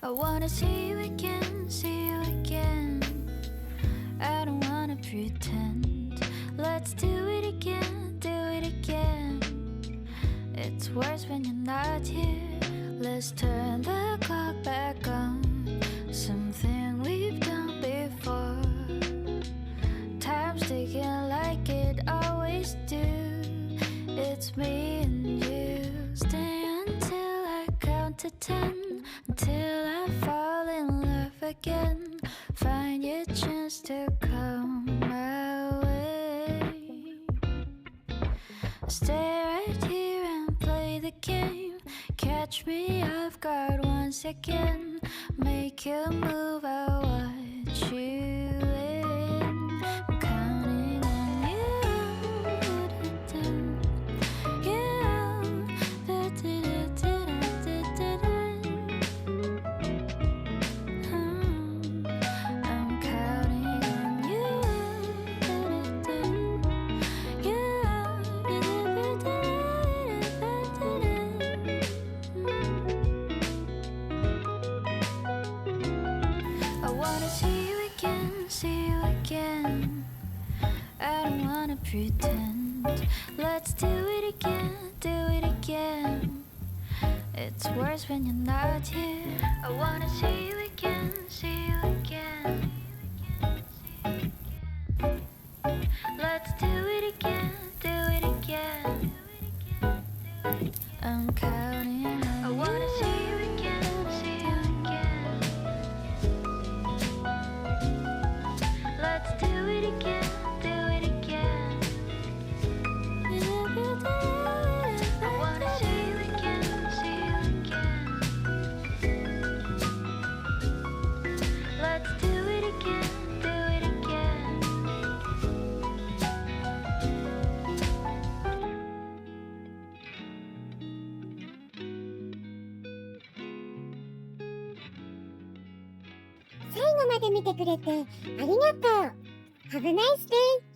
I wanna see you again, see you again. I don't wanna pretend. Let's do it again, do it again. It's worse when you're not here. Let's turn the clock back on. Something we've done before. Time's ticking like it always do. It's me and you. Stay until I count to 10. Until I fall in love again. Find your chance to come my way. Stay right here and play the game. Catch me off guard once again. Make you move, I watch you in. I'm counting on you. I'm counting on you. I wanna see you again, see you again. I don't wanna pretend. Let's do it again, do it again. It's worse when you're not here. I wanna see you again, see you again. Let's do it again, do it again. I'm counting on you. I wanna see you again, see you again. Let's do it again, do it again. I wanna see you again, see you again. Let's do it again, do it again. 最後まで見てくれてありがとう。Have a nice day!